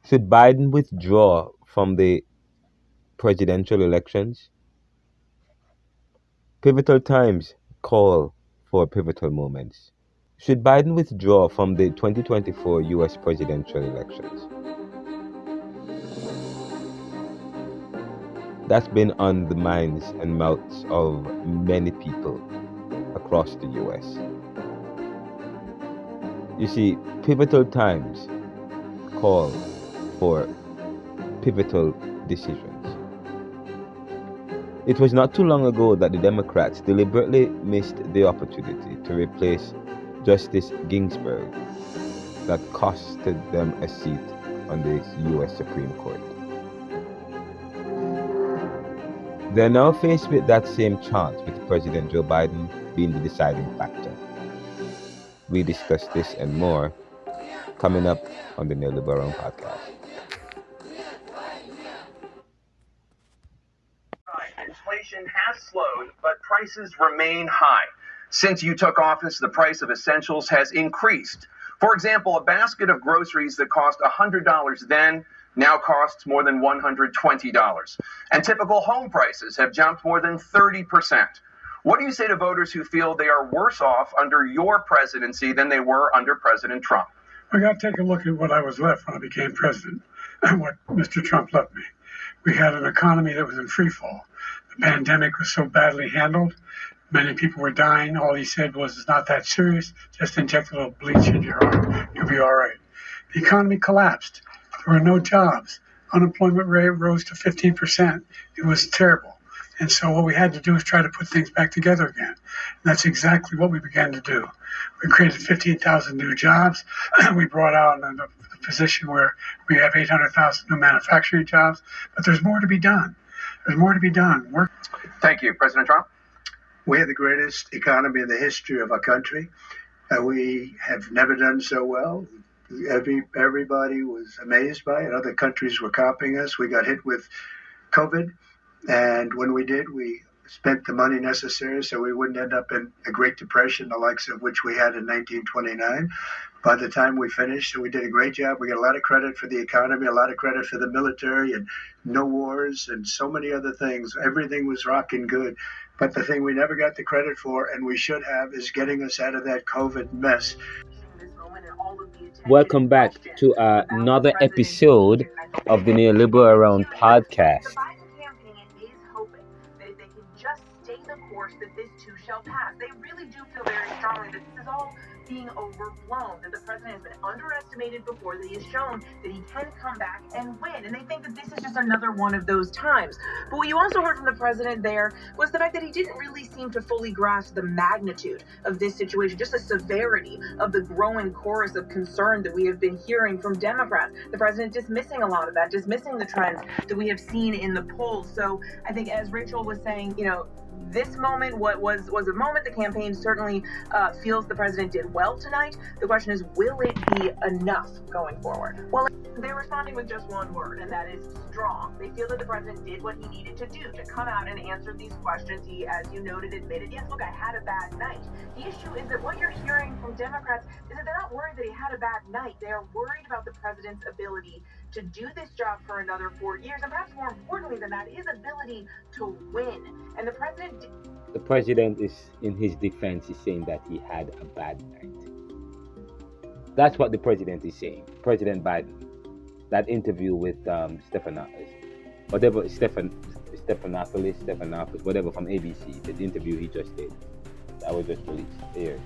Should Biden withdraw from the presidential elections? Pivotal times call for pivotal moments. Should Biden withdraw from the 2024 US presidential elections? That's been on the minds and mouths of many people across the US. You see, pivotal times call for pivotal decisions. It was not too long ago that the Democrats deliberately missed the opportunity to replace Justice Ginsburg that costed them a seat on the US Supreme Court. They're now faced with that same chance, with President Joe Biden being the deciding factor. We discuss this and more coming up on the Neoliberal Podcast. Inflation has slowed, but prices remain high. Since you took office, the price of essentials has increased. For example, a basket of groceries that cost $100 then now costs more than $120. And typical home prices have jumped more than 30%. What do you say to voters who feel they are worse off under your presidency than they were under President Trump? We got to take a look at what I was left when I became president and what Mr. Trump left me. We had an economy that was in free fall. The pandemic was so badly handled. Many people were dying. All he said was, it's not that serious. Just inject a little bleach in your heart. You'll be all right. The economy collapsed. There were no jobs. Unemployment rate rose to 15%. It was terrible. And so what we had to do is try to put things back together again. And that's exactly what we began to do. We created 15,000 new jobs. We brought out a position where we have 800,000 new manufacturing jobs. But there's more to be done. There's more to be done. Thank you, President Trump. We have the greatest economy in the history of our country. We have never done so well. Everybody was amazed by it. Other countries were copying us. We got hit with COVID. And when we did, we spent the money necessary so we wouldn't end up in a Great Depression, the likes of which we had in 1929. By the time we finished, we did a great job. We got a lot of credit for the economy, a lot of credit for the military, and no wars and so many other things. Everything was rocking good. But the thing we never got the credit for, and we should have, is getting us out of that COVID mess. Welcome back to another episode of the Neoliberal Around Podcast. That this too shall pass. They really do feel very strongly that this is all being overblown, that the president has been underestimated before, that he has shown that he can come back and win. And they think that this is just another one of those times. But what you also heard from the president there was the fact that he didn't really seem to fully grasp the magnitude of this situation, just the severity of the growing chorus of concern that we have been hearing from Democrats. The president dismissing a lot of that, dismissing the trends that we have seen in the polls. So I think, as Rachel was saying, this moment, what was a moment the campaign certainly feels the president did well tonight. The question is, will it be enough going forward? Well, they're responding with just one word, and that is strong. They feel that the president did what he needed to do to come out and answer these questions. He, as you noted, admitted, yes, look, I had a bad night. The issue is that what you're hearing from Democrats is that they're not worried that he had a bad night. They are worried about the president's ability to do this job for another 4 years, and perhaps more importantly than that, his ability to win. And the president is, in his defense, is saying that he had a bad night. That's what the president is saying. President Biden. That interview with Stephanopoulos, whatever, from ABC, the interview he just did, that was just released here.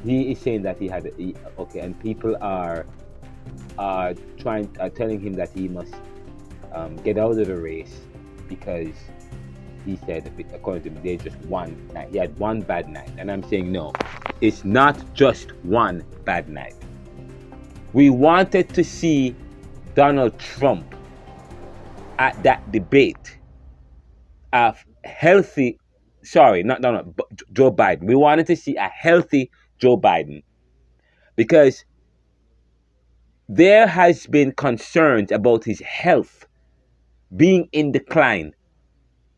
He is saying that he had and people are telling him that he must get out of the race because he said, according to me, they just one night. He had one bad night, and I'm saying no, it's not just one bad night. We wanted to see Donald Trump at that debate. Joe Biden. We wanted to see a healthy Joe Biden because there has been concerns about his health being in decline.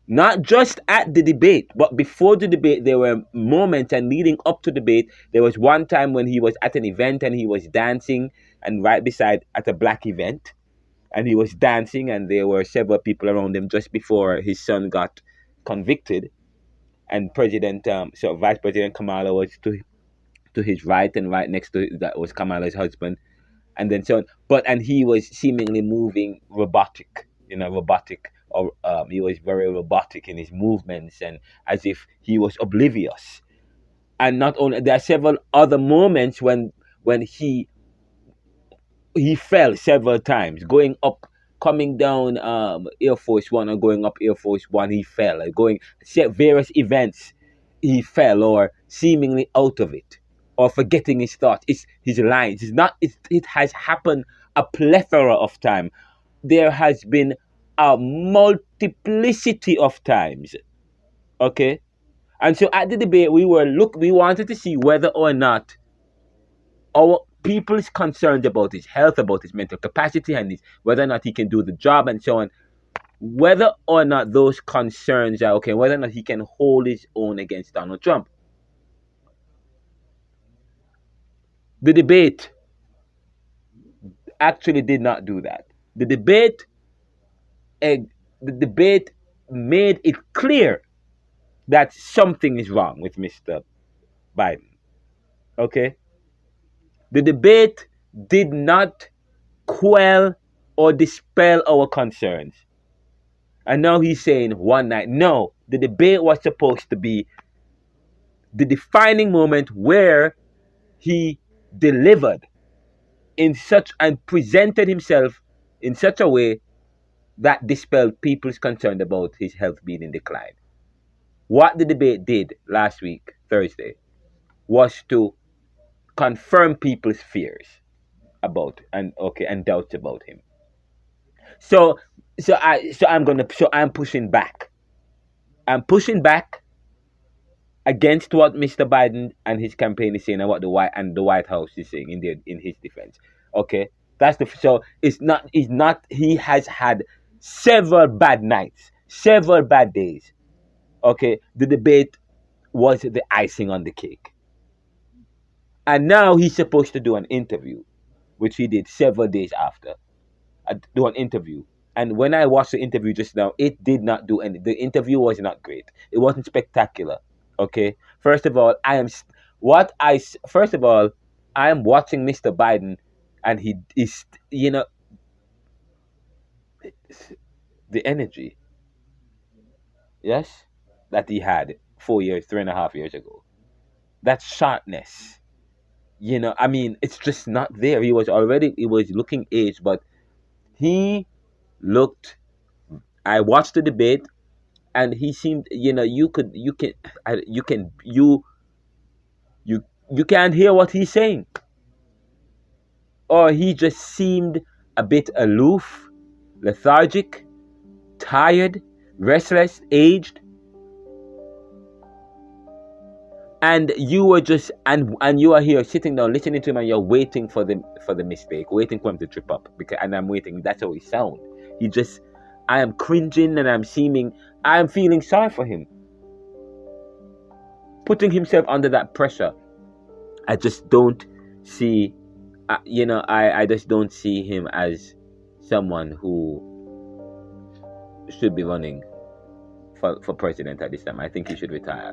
Not just at the debate, but before the debate, there were moments, and leading up to the debate, there was one time when he was at an event and he was dancing and right beside at a black event. and he was dancing, and there were several people around him just before his son got convicted. And Vice President Kamala was to his right, and right next to that was Kamala's husband, and then so on. And he was seemingly moving robotic, or he was very robotic in his movements, and as if he was oblivious. And not only, there are several other moments when he fell several times coming down Air Force One, or going up Air Force One. He fell, going various events. He fell, or seemingly out of it, or forgetting his thoughts. It's his lines. It has happened a plethora of time. There has been a multiplicity of times. Okay, and so at the debate, we wanted to see whether or not our people's concerns about his health, about his mental capacity, and whether or not he can do the job, and so on, whether or not those concerns are okay, whether or not he can hold his own against Donald Trump. The debate actually did not do that. The debate made it clear that something is wrong with Mr. Biden. Okay? The debate did not quell or dispel our concerns. And now he's saying one night. No, the debate was supposed to be the defining moment where he delivered and presented himself in such a way that dispelled people's concern about his health being in decline. What the debate did last week, Thursday, was to confirm people's fears about and doubts about him. So I'm pushing back. I'm pushing back against what Mr. Biden and his campaign is saying, and what the White House is saying in his defense. Okay, it's not. He has had several bad nights, several bad days. Okay, the debate was the icing on the cake, and now he's supposed to do an interview, which he did several days after. Do an interview. And when I watched the interview just now, it did not do any. The interview was not great. It wasn't spectacular. Okay. First of all, I am watching Mr. Biden, and he is, the energy, yes, that he had 3.5 years ago. That sharpness, it's just not there. He was looking aged, but he looked. I watched the debate, and he seemed, you can't hear what he's saying, or he just seemed a bit aloof, lethargic, tired, restless, aged. And you were just and you are here sitting down listening to him, and you're waiting for the mistake, waiting for him to trip up, and I'm waiting. That's how he sound. I am cringing, and I'm feeling sorry for him, putting himself under that pressure. I just don't see, I just don't see him as someone who should be running for president at this time. I think he should retire.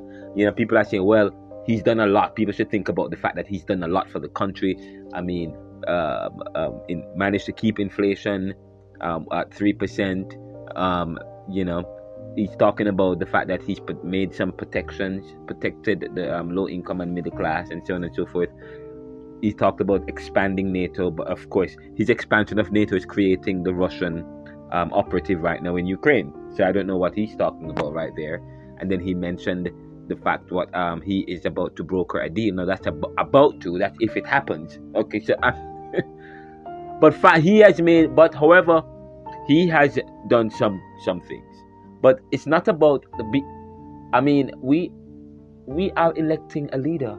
People are saying, well, he's done a lot. People should think about the fact that he's done a lot for the country. I mean, managed to keep inflation at 3%. He's talking about the fact that he's made some protected the low income and middle class, and so on and so forth. He talked about expanding NATO, but of course, his expansion of NATO is creating the Russian operative right now in Ukraine. So I don't know what he's talking about right there. And then he mentioned the fact what he is about to broker a deal. Now that's that's if it happens. Okay, so however, he has done some things. But it's not about we are electing a leader,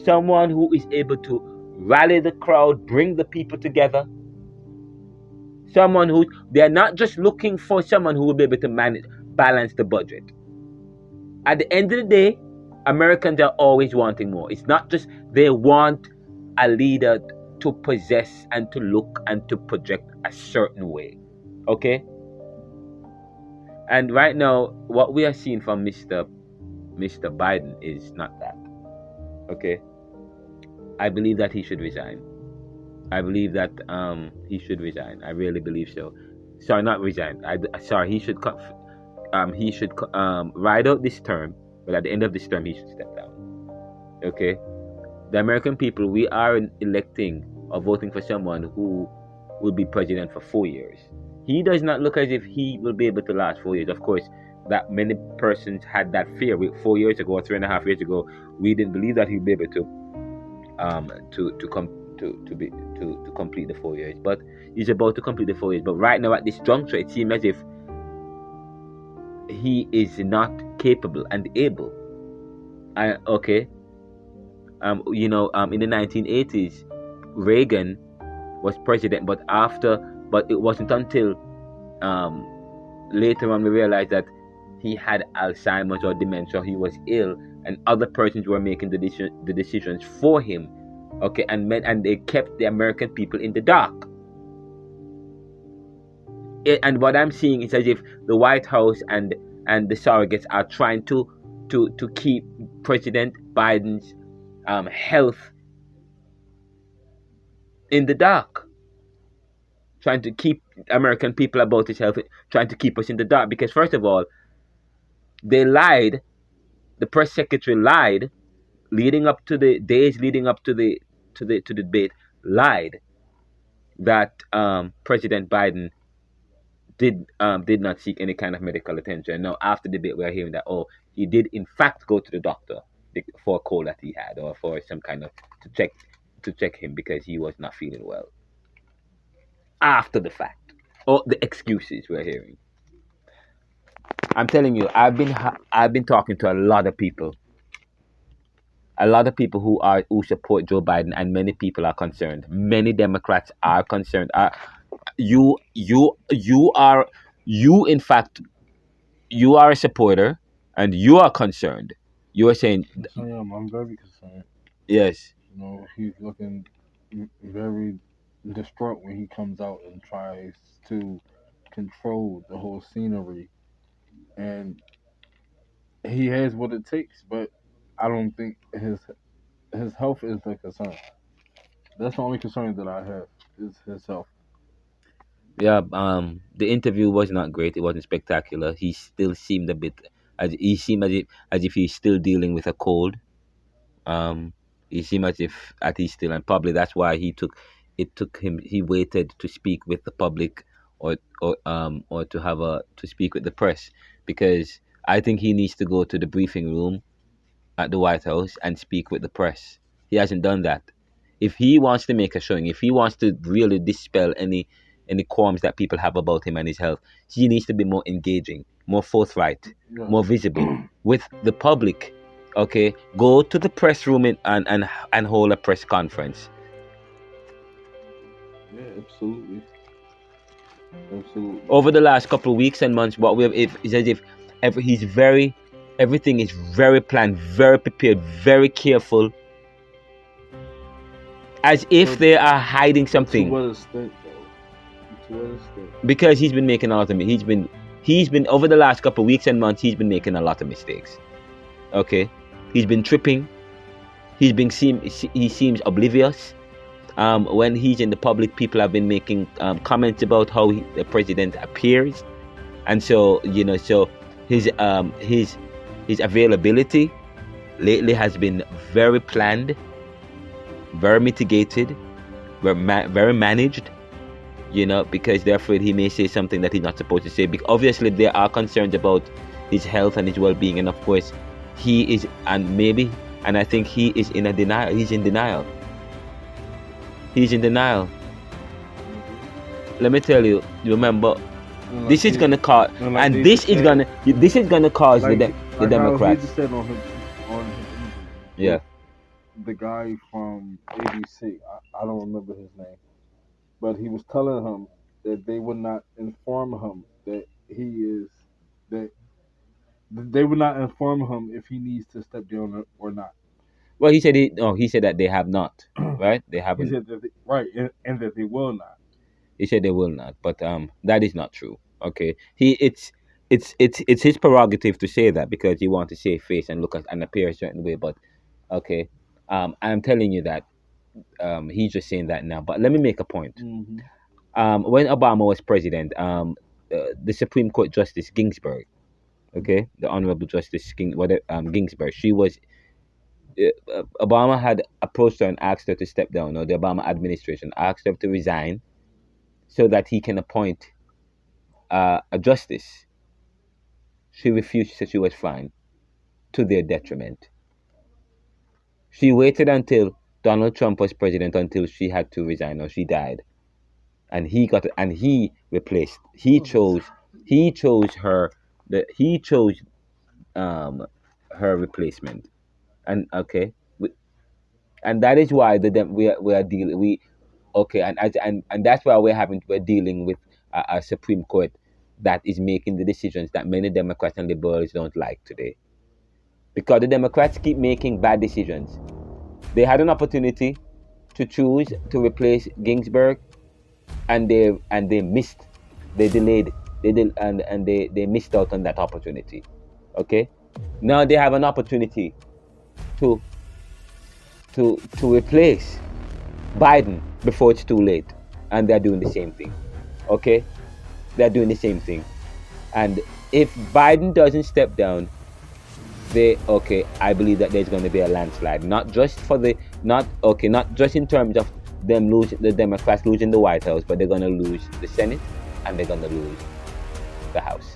someone who is able to rally the crowd, bring the people together. Someone who, they're not just looking for someone who will be able to balance the budget. At the end of the day, Americans are always wanting more. It's not just they want a leader to possess and to look and to project a certain way. Okay? And right now, what we are seeing from Mr. Biden is not that. Okay? I believe that he should resign. I believe that he should resign. I really believe so. Sorry, not resign. Sorry, he should ride out this term, but at the end of this term, he should step down. Okay? The American people, we are electing or voting for someone who will be president for 4 years. He does not look as if he will be able to last 4 years. Of course, that many persons had that fear. 4 years ago or 3.5 years ago, we didn't believe that he'd be able to complete the 4 years. But he's about to complete the 4 years. But right now, at this juncture, it seems as if he is not capable and able. Okay. In the 1980s, Reagan was president, but it wasn't until later on we realized that he had Alzheimer's or dementia. He was ill, and other persons were making the decisions for him. Okay, and they kept the American people in the dark. And what I'm seeing is as if the White House and the surrogates are trying to keep President Biden's health in the dark, trying to keep American people about his health, trying to keep us in the dark. Because first of all, they lied. The press secretary lied, leading up to the days leading up to the debate, lied that President Biden did not seek any kind of medical attention. Now, after the debate, we are hearing that he did in fact go to the doctor for a cold that he had, or for some kind of to check him because he was not feeling well. After the fact, or the excuses we're hearing. I'm telling you, I've been talking to a lot of people who support Joe Biden, and many people are concerned. Many Democrats are concerned. You in fact, you are a supporter, and you are concerned. You are saying, I am. I'm very concerned. Yes. He's looking very distraught when he comes out and tries to control the whole scenery, and he has what it takes, but I don't think his health is the concern. That's the only concern that I have, is his health. Yeah, the interview was not great. It wasn't spectacular. He still seemed as if he's still dealing with a cold. He seemed as if he's still, and probably that's why he waited to speak with the public, or to speak with the press, because I think he needs to go to the briefing room at the White House and speak with the press. He hasn't done that. If he wants to make a showing, if he wants to really dispel any qualms that people have about him and his health, he needs to be more engaging, more forthright, more visible with the public. Okay, go to the press room and hold a press conference. Yeah, absolutely. Over the last couple of weeks and months, what we have is as if everything is very planned, very prepared, very careful, as if they are hiding something. To what extent, though? To what extent? Because he's been making a lot of he's been over the last couple of weeks and months, he's been making a lot of mistakes. Okay, he's been tripping. He seems oblivious. When he's in the public, people have been making comments about how the president appears, and so his availability lately has been very planned, very mitigated, very managed. Because they're afraid he may say something that he's not supposed to say. Because obviously there are concerns about his health and his well-being, and of course he is, and I think he is in a denial. He's in denial. Let me tell you. Remember, this is gonna cause, this is gonna cause the Democrats. He just said on his yeah. The guy from ABC, I don't remember his name, but he was telling him that they would not inform him that they would not inform him if he needs to step down or not. Well, he said he said that they have not, right? They He haven't. said that right, and that they will not. He said they will not, but that is not true. Okay, it's his prerogative to say that because he wants to save face and look at and appear a certain way. But okay, I'm telling you that he's just saying that now. But let me make a point. Mm-hmm. When Obama was president, the Supreme Court Justice Ginsburg, okay, the Honorable Justice Ginsburg, she was Obama had approached her and asked her to step down, or the Obama administration asked her to resign so that he can appoint a justice. She refused. She said she was fine, to their detriment. She waited until Donald Trump was president until she had to resign, or she died, and he replaced. He chose her. He chose um her replacement, and okay, and that is why we are dealing okay, and that's why we're dealing with a Supreme Court that is making the decisions that many Democrats and liberals don't like today, because the Democrats keep making bad decisions. They had an opportunity to choose to replace Ginsburg, and they missed. They delayed. They did, and they missed out on that opportunity. Okay, now they have an opportunity to replace Biden before it's too late, and they're doing the same thing. Okay, they're doing the same thing, and if Biden doesn't step down, I believe that there's going to be a landslide, not just in terms of them losing, the Democrats losing the White House, but they're going to lose the Senate and they're going to lose the House.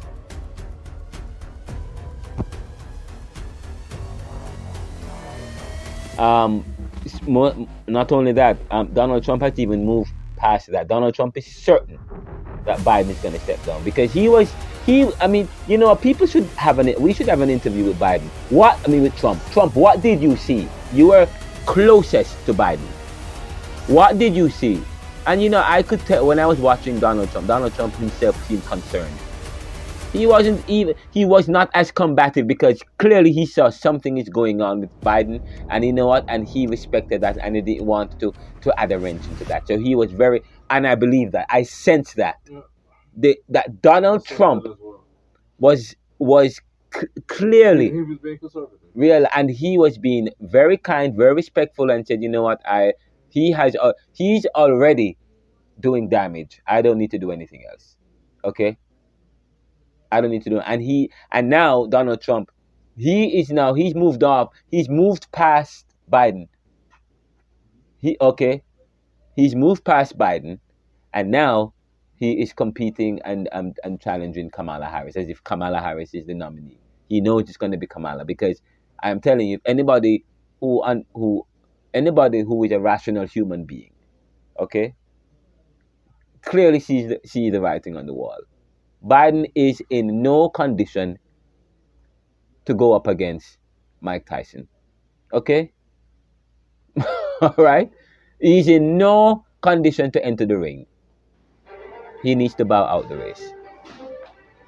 Not only that, Donald Trump has even moved past that. Donald Trump is certain that Biden is going to step down because I mean, people should we should have an interview with Biden. With Trump. Trump, what did you see? You were closest to Biden. What did you see? And I could tell when I was watching Donald Trump himself seemed concerned. He was not as combative because clearly he saw something is going on with Biden, and you know what? And he respected that, and he didn't want to add a wrench into that. So he was very, and I believe that. I sense that. That Donald Trump was clearly he was being conservative, real, and he was being very kind, very respectful, and said, you know what? He's already doing damage. I don't need to do anything else. Okay. I don't need to do it. And now Donald Trump, he's moved off. He's moved past Biden. He's moved past Biden, and now he is competing and challenging Kamala Harris as if Kamala Harris is the nominee. He knows it's going to be Kamala because I'm telling you, anybody who is a rational human being, okay, clearly sees the writing on the wall. Biden is in no condition to go up against Mike Tyson. Okay? All right? He's in no condition to enter the ring. He needs to bow out the race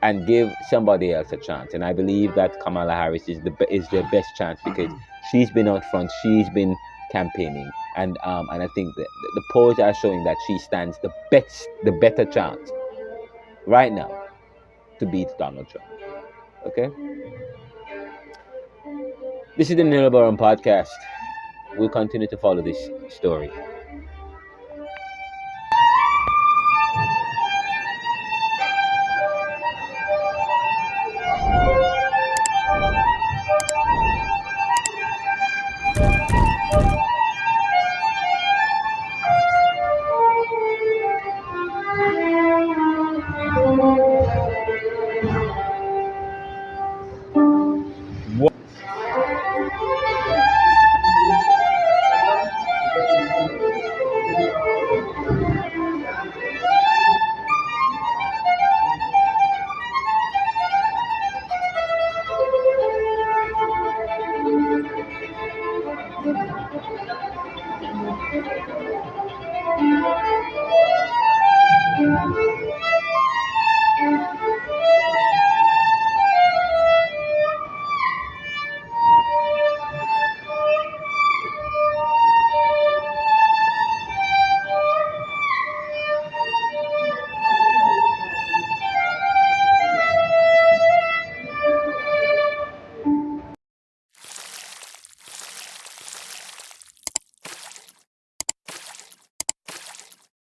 and give somebody else a chance. And I believe that Kamala Harris is their best chance because she's been out front. She's been campaigning. And I think that the polls are showing that she stands the better chance right now to beat Donald Trump. Okay? This is the Neil Borum podcast. We'll continue to follow this story.